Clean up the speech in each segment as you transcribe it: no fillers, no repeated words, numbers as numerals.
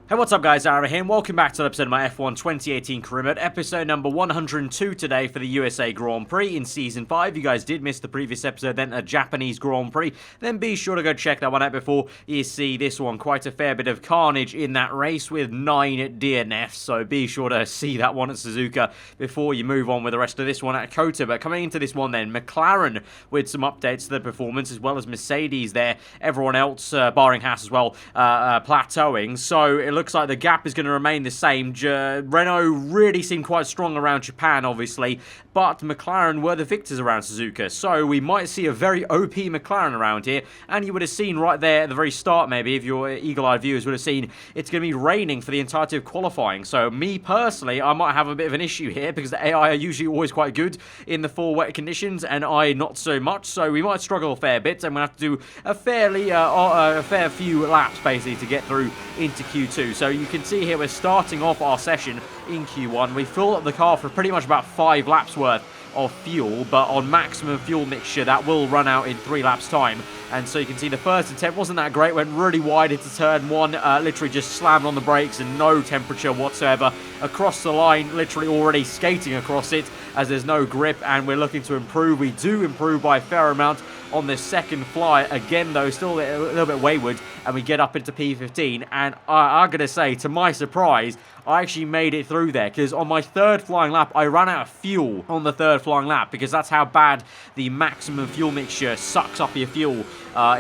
Hey, what's up guys, aarava here, and welcome back to an episode of my F1 2018 career mode, episode number 102 today for the USA Grand Prix in Season 5. You guys did miss the previous episode, then a Japanese Grand Prix, then be sure to go check that one out before you see this one. Quite a fair bit of carnage in that race with 9 DNFs, so be sure to see that one at Suzuka before you move on with the rest of this one at Kota. But coming into this one then, McLaren with some updates to the performance, as well as Mercedes there, everyone else, barring Haas as well, plateauing, so it looks like the gap is going to remain the same. Renault really seemed quite strong around Japan, obviously, but McLaren were the victors around Suzuka, so we might see a very OP McLaren around here, and you would have seen right there at the very start, maybe, if your eagle-eyed viewers would have seen, it's going to be raining for the entirety of qualifying, so me personally, I might have a bit of an issue here, because the AI are usually always quite good in the full wet conditions, and I not so much, so we might struggle a fair bit, and we'll have to do a fair few laps, basically, to get through into Q2. So you can see here we're starting off our session in Q1. We filled up the car for pretty much about 5 laps worth of fuel, but on maximum fuel mixture that will run out in 3 laps time. And so you can see the first attempt wasn't that great, went really wide into turn 1, literally just slammed on the brakes and no temperature whatsoever. Across the line, literally already skating across it as there's no grip, and we're looking to improve. We do improve by a fair amount on this second fly. Again though, still a little bit wayward, and we get up into P15, and I'm going to say, to my surprise, I actually made it through there, because on my third flying lap, I ran out of fuel on the third flying lap, because that's how bad the maximum fuel mixture sucks up your fuel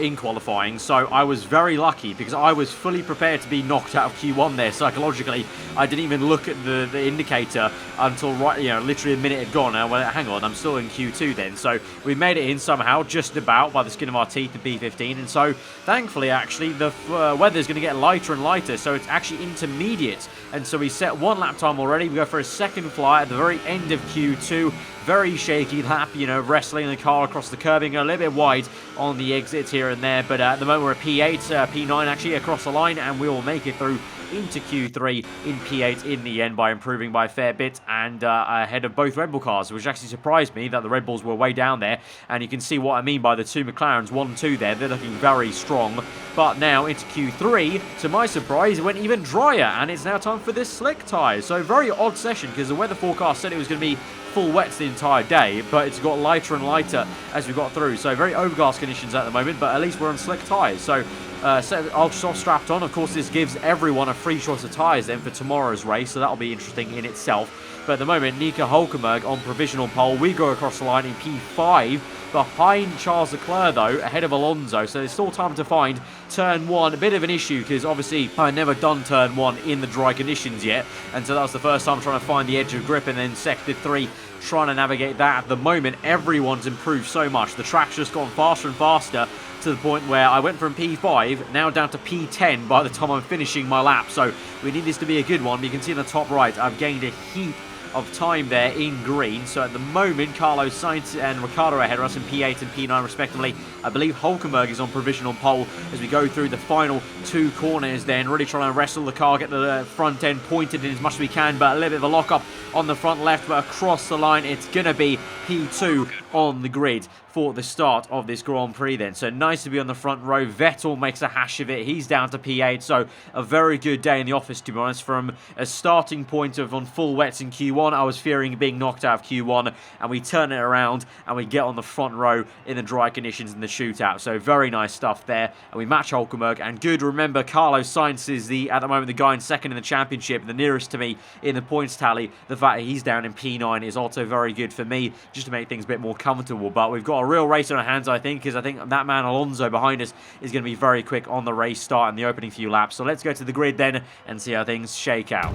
in qualifying. So I was very lucky, because I was fully prepared to be knocked out of Q1 there psychologically. I didn't even look at the indicator until literally a minute had gone. And I went, hang on, I'm still in Q2 then. So we made it in somehow, just about by the skin of our teeth to P15. And so thankfully, actually, the weather's going to get lighter and lighter, so it's actually intermediate. And so we set 1 lap time already. We go for a second fly at the very end of Q2. Very shaky lap, wrestling the car across the curbing, a little bit wide on the exits here and there. But at the moment we're at P8, P9 actually across the line, and we will make it through into Q3 in P8 in the end by improving by a fair bit and ahead of both Red Bull cars, which actually surprised me that the Red Bulls were way down there. And you can see what I mean by the 2 McLarens, 1 and 2 there. They're looking very strong. But now into Q3, to my surprise, it went even drier, and it's now time for this slick tyre. So very odd session, because the weather forecast said it was going to be full wets the entire day, but it's got lighter and lighter as we got through. So very overcast conditions at the moment, but at least we're on slick tyres. So Ultra strapped on. Of course, this gives everyone a free choice of tyres then for tomorrow's race, so that'll be interesting in itself. But at the moment, Nico Hülkenberg on provisional pole. We go across the line in P5, behind Charles Leclerc though, ahead of Alonso. So there's still time to find turn 1. A bit of an issue, because obviously I've never done turn 1 in the dry conditions yet, and so that was the first time trying to find the edge of grip, and then sector 3 trying to navigate that. At the moment, everyone's improved so much. The track's just gone faster and faster, to the point where I went from P5 now down to P10 by the time I'm finishing my lap. So we need this to be a good one. But you can see in the top right, I've gained a heap of time there in green. So at the moment, Carlos Sainz and Ricciardo ahead of us in P8 and P9 respectively. I believe Hülkenberg is on provisional pole as we go through the final 2 corners then, really trying to wrestle the car, get the front end pointed in as much as we can, but a little bit of a lock up on the front left. But across the line, it's going to be P2 on the grid for the start of this Grand Prix then. So nice to be on the front row. Vettel makes a hash of it. He's down to P8. So a very good day in the office, to be honest. From a starting point of on full wets in Q1, I was fearing being knocked out of Q1, and we turn it around and we get on the front row in the dry conditions in the shootout. So very nice stuff there. And we match Hülkenberg. And good, remember, Carlos Sainz is at the moment the guy in second in the championship, the nearest to me in the points tally. The fact that he's down in P9 is also very good for me, just to make things a bit more comfortable. But we've got a real race on our hands, I think, because I think that man Alonso behind us is going to be very quick on the race start and the opening few laps. So let's go to the grid then and see how things shake out.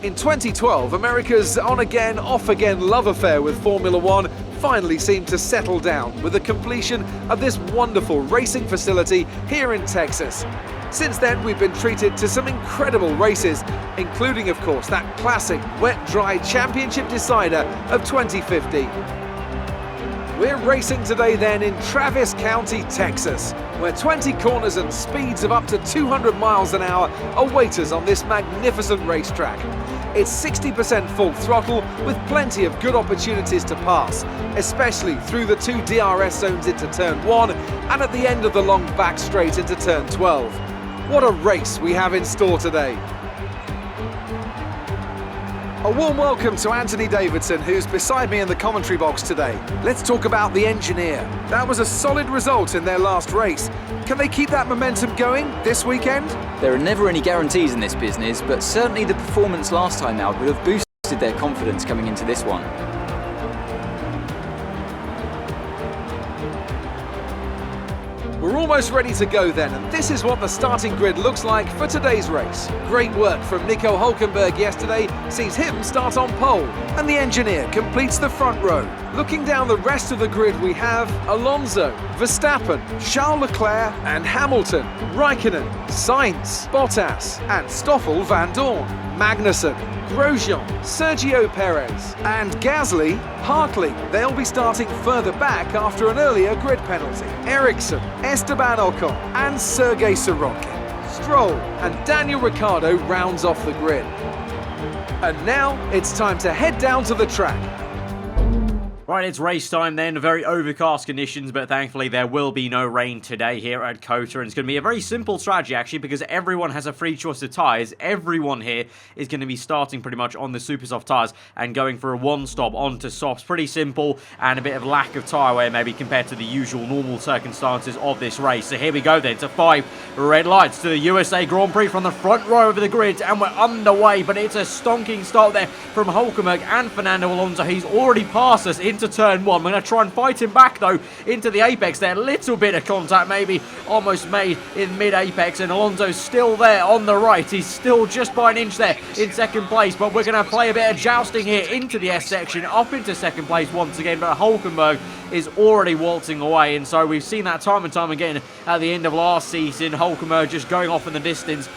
In 2012, America's on-again, off-again love affair with Formula One finally seemed to settle down with the completion of this wonderful racing facility here in Texas. Since then, we've been treated to some incredible races, including, of course, that classic wet-dry championship decider of 2015. We're racing today then in Travis County, Texas, where 20 corners and speeds of up to 200 miles an hour await us on this magnificent racetrack. It's 60% full throttle with plenty of good opportunities to pass, especially through the 2 DRS zones into turn 1 and at the end of the long back straight into turn 12. What a race we have in store today. A warm welcome to Anthony Davidson, who's beside me in the commentary box today. Let's talk about the engineer. That was a solid result in their last race. Can they keep that momentum going this weekend? There are never any guarantees in this business, but certainly the performance last time out would have boosted their confidence coming into this one. We're almost ready to go then, and this is what the starting grid looks like for today's race. Great work from Nico Hülkenberg yesterday sees him start on pole, and the engineer completes the front row. Looking down the rest of the grid, we have Alonso, Verstappen, Charles Leclerc and Hamilton, Raikkonen, Sainz, Bottas and Stoffel van Dorn, Magnussen, Grosjean, Sergio Perez and Gasly, Hartley. They'll be starting further back after an earlier grid penalty. Ericsson, Esteban Ocon and Sergei Sorokin. Stroll and Daniel Ricciardo rounds off the grid. And now it's time to head down to the track. Right, it's race time then. Very overcast conditions, but thankfully there will be no rain today here at COTA. And it's going to be a very simple strategy, actually, because everyone has a free choice of tyres. Everyone here is going to be starting pretty much on the super soft tyres and going for a one-stop onto softs. Pretty simple and a bit of lack of tyre wear maybe compared to the usual normal circumstances of this race. So here we go then to 5 red lights to the USA Grand Prix from the front row of the grid, and we're underway, but it's a stonking start there from Hülkenberg and Fernando Alonso. He's already passed us into turn 1. We're going to try and fight him back though into the apex there. Little bit of contact maybe almost made in mid-apex, and Alonso's still there on the right. He's still just by an inch there in second place, but we're going to play a bit of jousting here into the S section, up into second place once again, but Hülkenberg is already waltzing away, and so we've seen that time and time again at the end of last season. Hülkenberg just going off in the distance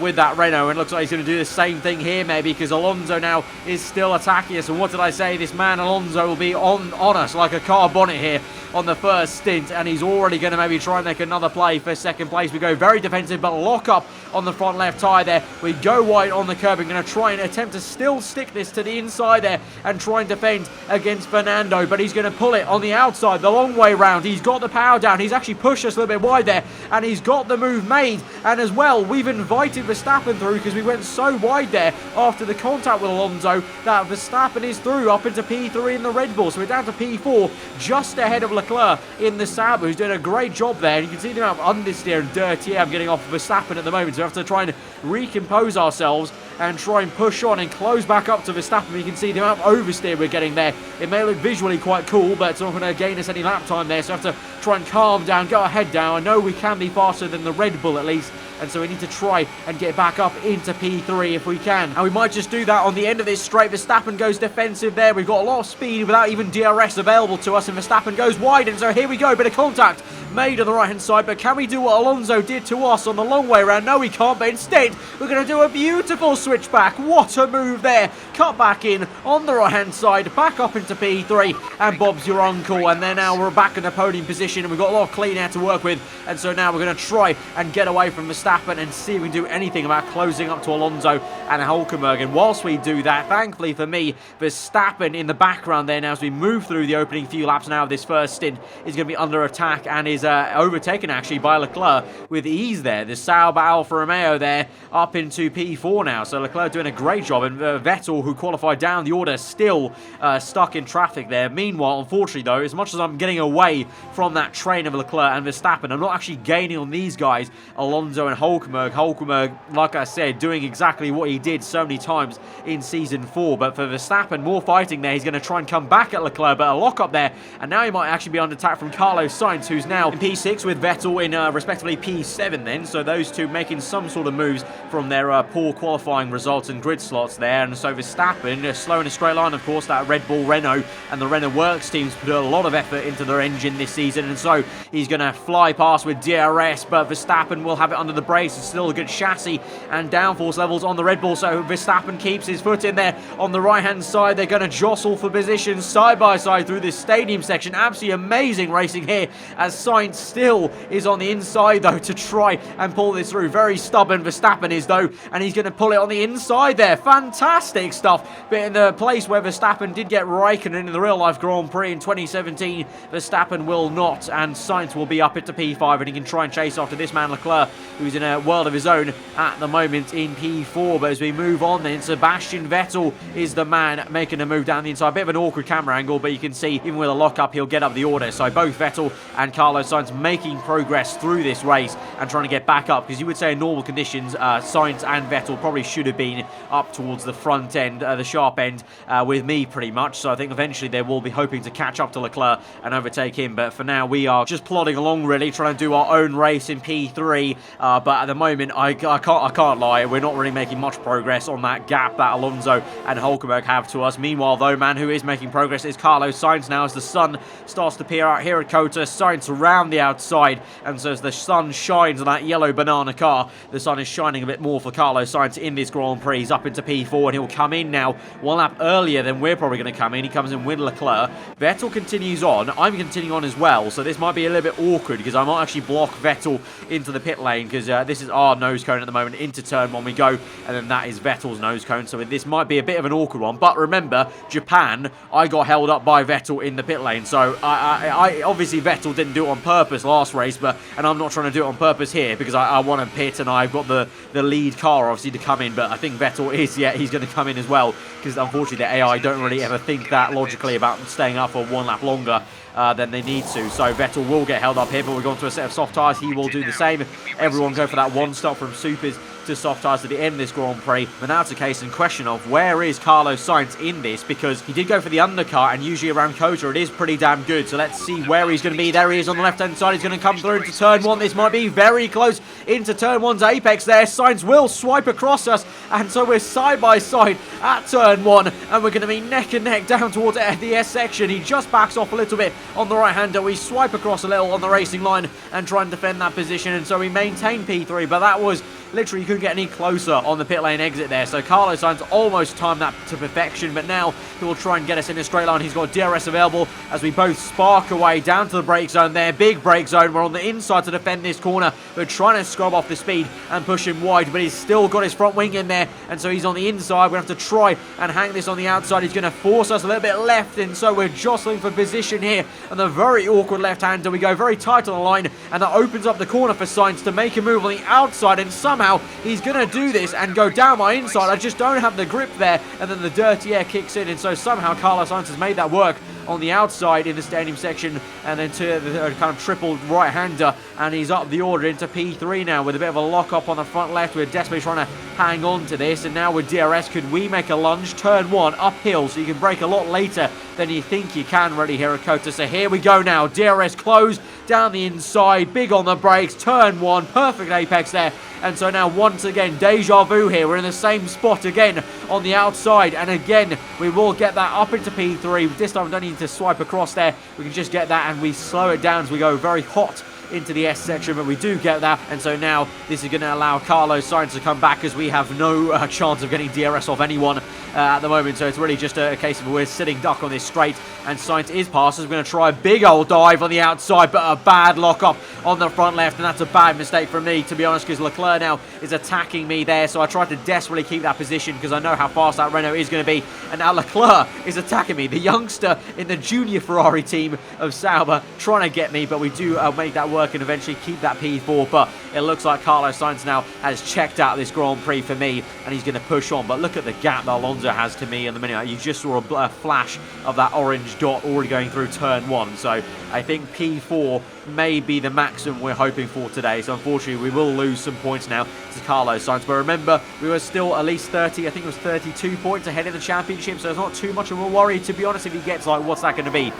with that Renault, and looks like he's going to do the same thing here maybe, because Alonso now is still attacking us. And what did I say? This man Alonso will be on us like a car bonnet here on the first stint, and he's already going to maybe try and make another play for second place. We go very defensive, but lock up on the front left tyre there. We go wide on the curb. We're going to try and attempt to still stick this to the inside there and try and defend against Fernando, but he's going to pull it on the outside the long way round. He's got the power down. He's actually pushed us a little bit wide there, and he's got the move made. And as well, we've invited Verstappen through because we went so wide there after the contact with Alonso that Verstappen is through up into P3 in the Red Bull. So we're down to P4, just ahead of Leclerc in the Sauber, who's doing a great job there. And you can see the amount of understeer and dirty air I'm getting off of Verstappen at the moment. So we have to try and recompose ourselves and try and push on and close back up to Verstappen. You can see the amount of oversteer we're getting there. It may look visually quite cool, but it's not going to gain us any lap time there. So we have to try and calm down, get our head down. I know we can be faster than the Red Bull at least, and so we need to try and get back up into P3 if we can. And we might just do that on the end of this straight. Verstappen goes defensive there. We've got a lot of speed without even DRS available to us, and Verstappen goes wide, and so here we go. Bit of contact made on the right hand side, but can we do what Alonso did to us on the long way around? No, we can't, but instead we're going to do a beautiful switchback. What a move there. Cut back in on the right hand side, back up into P3, and Bob's your uncle. And then now we're back in the podium position, and we've got a lot of clean air to work with, and so now we're going to try and get away from Verstappen and see if we can do anything about closing up to Alonso and Hülkenberg. And whilst we do that, thankfully for me, Verstappen in the background there now as we move through the opening few laps now of this first stint is going to be under attack and is overtaken actually by Leclerc with ease there. The Sauber Alfa Romeo there up into P4 now, so Leclerc doing a great job, and Vettel, who qualified down the order, still stuck in traffic there. Meanwhile, unfortunately though, as much as I'm getting away from that train of Leclerc and Verstappen, I'm not actually gaining on these guys, Alonso and Hülkenberg. Hülkenberg, like I said, doing exactly what he did so many times in Season 4, but for Verstappen, more fighting there. He's going to try and come back at Leclerc, but a lock up there, and now he might actually be under attack from Carlos Sainz, who's now in P6 with Vettel in respectively P7 then, so those two making some sort of moves from their poor qualifying results and grid slots there. And so Verstappen, slow in a straight line, of course. That Red Bull Renault and the Renault Works teams put a lot of effort into their engine this season, and so he's going to fly past with DRS, but Verstappen will have it under the brakes. It's still a good chassis and downforce levels on the Red Bull, so Verstappen keeps his foot in there on the right hand side. They're going to jostle for positions side by side through this stadium section. Absolutely amazing racing here as Sainz Sainz still is on the inside, though, to try and pull this through. Very stubborn Verstappen is, though, and he's going to pull it on the inside there. Fantastic stuff. But in the place where Verstappen did get Raikkonen in the real-life Grand Prix in 2017, Verstappen will not, and Sainz will be up into P5, and he can try and chase after this man Leclerc, who's in a world of his own at the moment in P4. But as we move on then, Sebastian Vettel is the man making a move down the inside. A bit of an awkward camera angle, but you can see even with a lock-up, he'll get up the order. So both Vettel and Carlos Sainz making progress through this race and trying to get back up, because you would say in normal conditions, Sainz and Vettel probably should have been up towards the front end, the sharp end, with me pretty much. So I think eventually they will be hoping to catch up to Leclerc and overtake him. But for now, we are just plodding along, really, trying to do our own race in P3. But at the moment, I can't lie, we're not really making much progress on that gap that Alonso and Hülkenberg have to us. Meanwhile, though, man who is making progress is Carlos Sainz now, as the sun starts to peer out here at Kota. Sainz around the outside, and so as the sun shines on that yellow banana car, the sun is shining a bit more for Carlos Sainz in this Grand Prix. He's up into P4, and he'll come in now one lap earlier than we're probably going to come in. He comes in with Leclerc. Vettel continues on. I'm continuing on as well, so this might be a little bit awkward because I might actually block Vettel into the pit lane, because this is our nose cone at the moment. Into turn one we go, and then that is Vettel's nose cone, so this might be a bit of an awkward one. But remember, Japan, I got held up by Vettel in the pit lane, so I obviously Vettel didn't do it on purpose last race, and I'm not trying to do it on purpose here because I want to pit and I've got the lead car obviously to come in. But I think Vettel is, he's going to come in as well, because unfortunately the AI don't really ever think that logically about staying up for one lap longer than they need to. So Vettel will get held up here, but we're going to a set of soft tyres. He will do the same. Everyone go for that one stop from supers to soft tyres at the end of this Grand Prix. But now it's a case in question of where is Carlos Sainz in this, because he did go for the undercut, and usually around Kota it is pretty damn good. So let's see where he's going to be. There he is on the left hand side. He's going to come through into turn one. This might be very close into turn one's apex there. Sainz will swipe across us, and so we're side by side at turn one, and we're going to be neck and neck down towards the S section. He just backs off a little bit on the right hander. We swipe across a little on the racing line and try and defend that position, and so we maintain P3, but that was literally, you couldn't get any closer on the pit lane exit there. So Carlos Sainz almost timed that to perfection, but now he will try and get us in a straight line. He's got DRS available as we both spark away down to the brake zone there. Big brake zone. We're on the inside to defend this corner. We're trying to scrub off the speed and push him wide, but he's still got his front wing in there, and so he's on the inside. We're going to have to try and hang this on the outside. He's going to force us a little bit left, and so we're jostling for position here on the very awkward left-hander. We go very tight on the line, and that opens up the corner for Sainz to make a move on the outside, and somehow he's going to do this and go down my inside. I just don't have the grip there, and then the dirty air kicks in, and so somehow Carlos Sainz has made that work on the outside in the stadium section, and then to the kind of triple right-hander, and he's up the order into P3 now with a bit of a lock-up on the front left. We're desperately trying to hang on to this, and now with DRS, could we make a lunge? Turn one, uphill, so you can brake a lot later than you think you can really here at Kota. So here we go now, DRS close, down the inside, big on the brakes, turn one, perfect apex there. And so now once again, deja vu here. We're in the same spot again on the outside, and again we will get that up into P3. This time we don't need to swipe across there. We can just get that, and we slow it down as we go very hot into the S section, but we do get that, and so now this is going to allow Carlos Sainz to come back, as we have no chance of getting DRS off anyone at the moment. So it's really just a case of we're sitting duck on this straight, and Sainz is past us. We're going to try a big old dive on the outside, but a bad lock up on the front left, and that's a bad mistake from me, to be honest, because Leclerc now is attacking me there. So I tried to desperately keep that position because I know how fast that Renault is going to be, and now Leclerc is attacking me, the youngster in the junior Ferrari team of Sauber, trying to get me, but we do make that work and eventually keep that P4. But it looks like Carlos Sainz now has checked out this Grand Prix for me, and he's going to push on. But look at the gap that Alonso has to me in the minute. You just saw a flash of that orange dot already going through turn one. So I think P4 may be the maximum we're hoping for today. So unfortunately we will lose some points now to Carlos Sainz, but remember, we were still at least 30, I think it was 32 points ahead in the championship, so it's not too much of a worry, to be honest. If he gets, like, what's that going to be,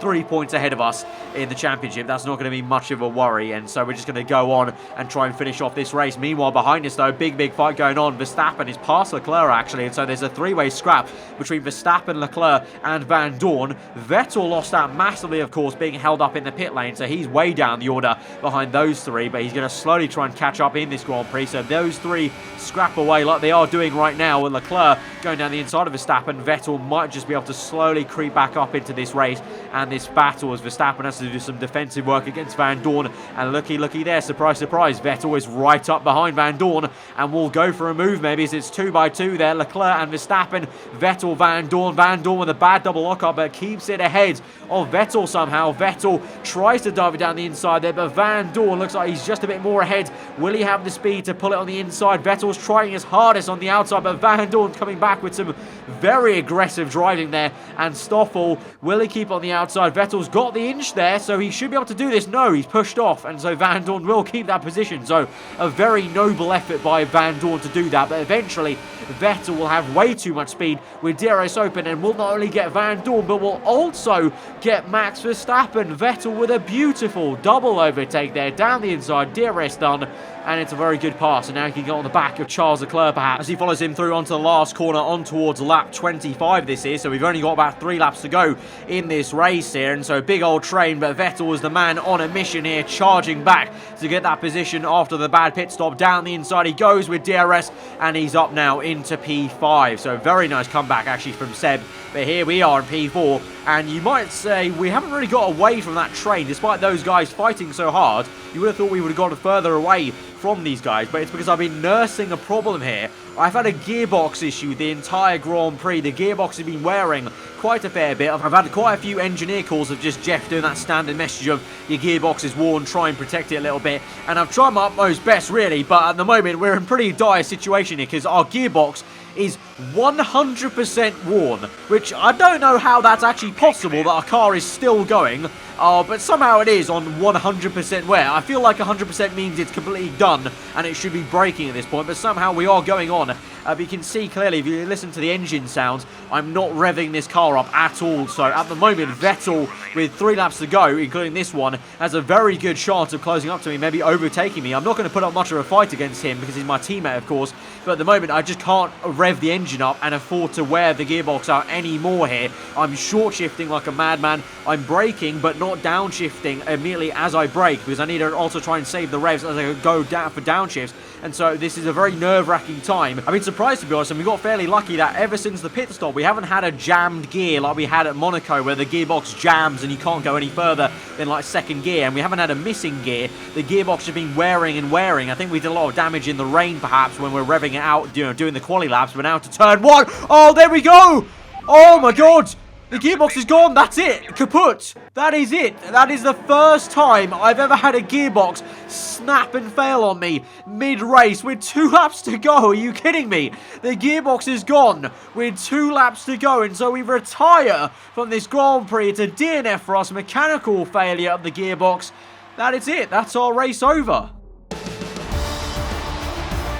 3 points ahead of us in the championship, that's not going to be much of a worry. And so we're just going to go on and try and finish off this race. Meanwhile, behind us though, big fight going on. Verstappen is past Leclerc actually, and so there's a three-way scrap between Verstappen, Leclerc and Van Dorn. Vettel lost out massively, of course, being held up in the pit lane, so he's way down the order behind those three, but he's going to slowly try and catch up in this Grand Prix. So those three scrap away like they are doing right now, with Leclerc going down the inside of Verstappen. Vettel might just be able to slowly creep back up into this race and this battle as Verstappen has to do some defensive work against Van Dorn. And looky there, surprise, surprise, Vettel is right up behind Van Dorn and will go for a move maybe as it's 2x2 there. Leclerc and Verstappen, Vettel, Van Dorn with a bad double lockup, but keeps it ahead of Vettel somehow. Vettel tries to dive it down the inside there, but Van Dorn looks like he's just a bit more ahead. Will he have the speed to pull it on the inside? Vettel's trying his hardest on the outside, but Van Dorn coming back with some very aggressive driving there. And Stoffel, will he keep on the outside? Vettel's got the inch there, so he should be able to do this. No, he's pushed off, and so Van Dorn will keep that position. So a very noble effort by Van Dorn to do that, but eventually Vettel will have way too much speed with DRS open and will not only get Van Dorn, but will also get Max Verstappen. Vettel with a beautiful double overtake there down the inside, DRS done, and it's a very good pass, and now he can get on the back of Charles Leclerc perhaps as he follows him through onto the last corner on towards lap 25 this is. So we've only got about 3 laps to go in this race here, and so big old train, but Vettel was the man on a mission here, charging back to get that position after the bad pit stop. Down the inside he goes with DRS, and he's up now into P5. So very nice comeback actually from Seb, but here we are in P4, and you might say we haven't really got away from that train despite those guys fighting so hard. You would have thought we would have gone further away from these guys, but it's because I've been nursing a problem here. I've had a gearbox issue the entire Grand Prix. The gearbox has been wearing quite a fair bit. I've had quite a few engineer calls of just Jeff doing that standard message of your gearbox is worn, try and protect it a little bit, and I've tried my utmost best really, but at the moment we're in a pretty dire situation here because our gearbox is 100% worn, which I don't know how that's actually possible that our car is still going, but somehow it is on 100% wear. I feel like 100% means it's completely done and it should be braking at this point, but somehow we are going on. But you can see clearly, if you listen to the engine sounds, I'm not revving this car up at all. So at the moment, Vettel, with 3 laps to go, including this one, has a very good chance of closing up to me, maybe overtaking me. I'm not going to put up much of a fight against him because he's my teammate, of course. But at the moment, I just can't rev the engine up and afford to wear the gearbox out anymore here. I'm short shifting like a madman. I'm braking, but not downshifting immediately as I brake, because I need to also try and save the revs as I go down for downshifts. And so this is a very nerve-wracking time. I've been surprised, to be honest, and we got fairly lucky that ever since the pit stop, we haven't had a jammed gear like we had at Monaco, where the gearbox jams and you can't go any further than like second gear, and we haven't had a missing gear. The gearbox has been wearing and wearing. I think we did a lot of damage in the rain, perhaps, when we're revving it out, doing the quali laps. We're now to turn 1. Oh, there we go! Oh my god! The gearbox is gone. That's it. Kaput. That is it. That is the first time I've ever had a gearbox snap and fail on me mid-race with 2 laps to go. Are you kidding me? The gearbox is gone with 2 laps to go, and so we retire from this Grand Prix. It's a DNF for us. Mechanical failure of the gearbox. That is it. That's our race over.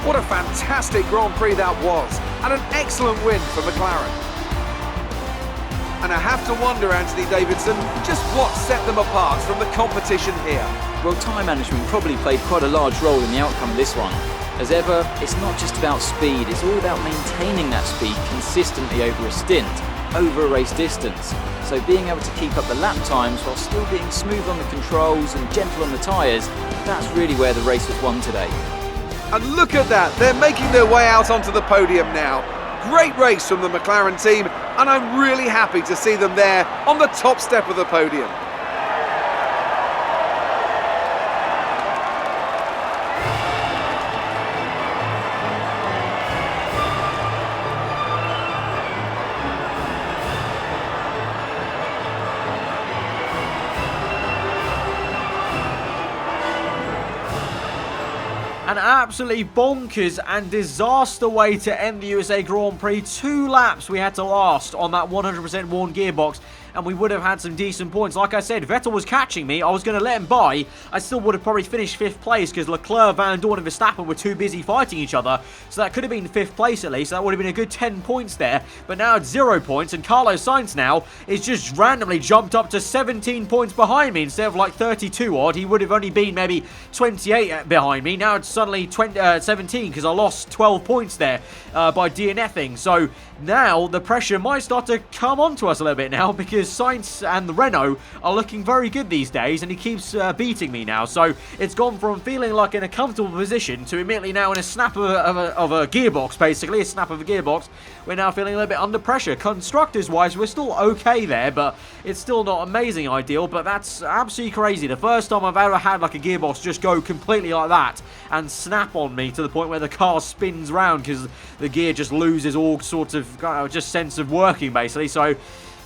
What a fantastic Grand Prix that was, and an excellent win for McLaren. And I have to wonder, Anthony Davidson, just what set them apart from the competition here. Well, time management probably played quite a large role in the outcome of this one. As ever, it's not just about speed, it's all about maintaining that speed consistently over a stint, over a race distance. So being able to keep up the lap times while still being smooth on the controls and gentle on the tyres, that's really where the race was won today. And look at that, they're making their way out onto the podium now. Great race from the McLaren team, and I'm really happy to see them there on the top step of the podium. An absolutely bonkers and disaster way to end the USA Grand Prix. 2 laps we had to last on that 100% worn gearbox, and we would have had some decent points. Like I said, Vettel was catching me. I was going to let him by. I still would have probably finished 5th place because Leclerc, Van Dorn and Verstappen were too busy fighting each other. So that could have been 5th place at least. That would have been a good 10 points there. But now it's 0 points, and Carlos Sainz now is just randomly jumped up to 17 points behind me instead of like 32 odd. He would have only been maybe 28 behind me. Now it's suddenly 17 because I lost 12 points there by DNFing. So now the pressure might start to come onto us a little bit now, because Sainz and the Renault are looking very good these days, and he keeps beating me now. So it's gone from feeling like in a comfortable position to immediately now in a snap of a gearbox, basically a snap of a gearbox. We're now feeling a little bit under pressure. Constructors wise, we're still okay there, but it's still not amazing ideal. But that's absolutely crazy. The first time I've ever had like a gearbox just go completely like that and snap on me to the point where the car spins round because the gear just loses all sorts of just sense of working, basically. So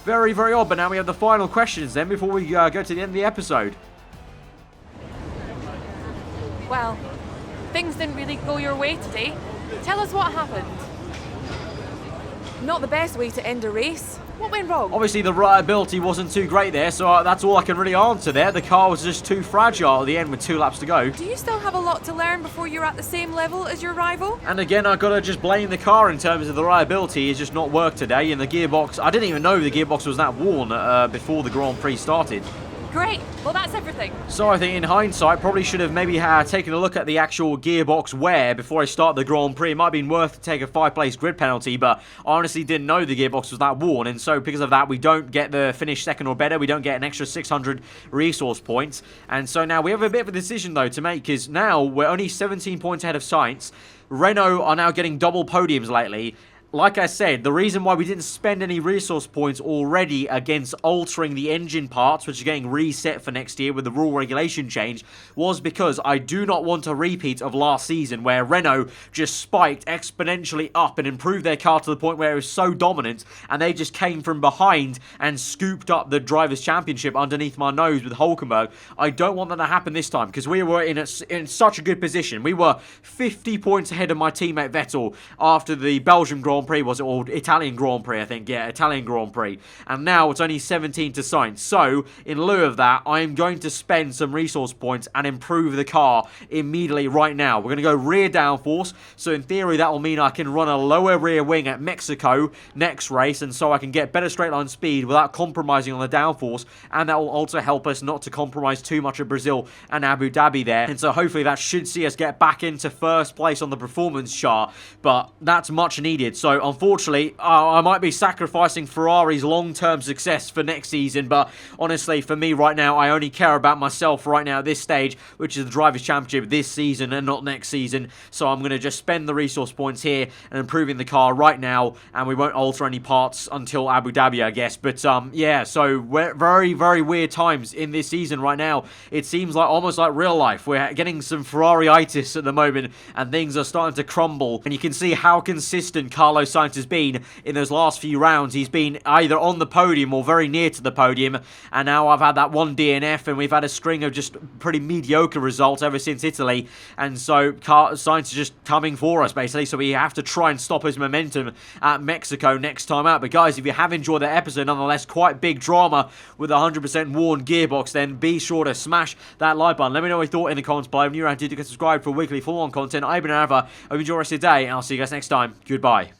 very, very odd. But now we have the final questions then before we go to the end of the episode. Well, things didn't really go your way today. Tell us what happened. Not the best way to end a race. What went wrong? Obviously, the reliability wasn't too great there, so that's all I can really answer there. The car was just too fragile at the end with 2 laps to go. Do you still have a lot to learn before you're at the same level as your rival? And again, I've got to just blame the car in terms of the reliability. It's just not worked today, and the gearbox, I didn't even know the gearbox was that worn before the Grand Prix started. Great. Well, that's everything. So I think in hindsight, probably should have maybe taken a look at the actual gearbox wear before I start the Grand Prix. It might have been worth to take a 5-place grid penalty, but I honestly didn't know the gearbox was that worn, and so because of that, we don't get the finish second or better. We don't get an extra 600 resource points, and so now we have a bit of a decision though to make, because now we're only 17 points ahead of Sainz. Renault are now getting double podiums lately. Like I said, the reason why we didn't spend any resource points already against altering the engine parts, which are getting reset for next year with the rule regulation change, was because I do not want a repeat of last season where Renault just spiked exponentially up and improved their car to the point where it was so dominant, and they just came from behind and scooped up the Drivers' Championship underneath my nose with Hülkenberg. I don't want that to happen this time, because we were in such a good position. We were 50 points ahead of my teammate Vettel after the Belgian Grand Prix, was it, or Italian Grand Prix, I think, yeah, Italian Grand Prix, and now it's only 17 to Sainz. So in lieu of that, I am going to spend some resource points and improve the car immediately right now. We're going to go rear downforce, so in theory that will mean I can run a lower rear wing at Mexico next race, and so I can get better straight line speed without compromising on the downforce, and that will also help us not to compromise too much at Brazil and Abu Dhabi there, and so hopefully that should see us get back into 1st place on the performance chart, but that's much needed. So unfortunately, I might be sacrificing Ferrari's long-term success for next season, but honestly, for me right now, I only care about myself right now at this stage, which is the Drivers' Championship this season and not next season. So I'm going to just spend the resource points here and improving the car right now, and we won't alter any parts until Abu Dhabi, I guess. But yeah, so we're very, very weird times in this season right now. It seems like almost like real life. We're getting some Ferrari-itis at the moment, and things are starting to crumble. And you can see how consistent Carlos Sainz has been in those last few rounds. He's been either on the podium or very near to the podium, and now I've had that one DNF, and we've had a string of just pretty mediocre results ever since Italy, and so Sainz is just coming for us basically, so we have to try and stop his momentum at Mexico next time out. But guys, if you have enjoyed that episode, nonetheless quite big drama with a 100% worn gearbox, then be sure to smash that like button. Let me know what you thought in the comments below. If you're new around, do get subscribed for weekly full-on content. I've been aarava. I hope you enjoy the rest of your day, and I'll see you guys next time. Goodbye.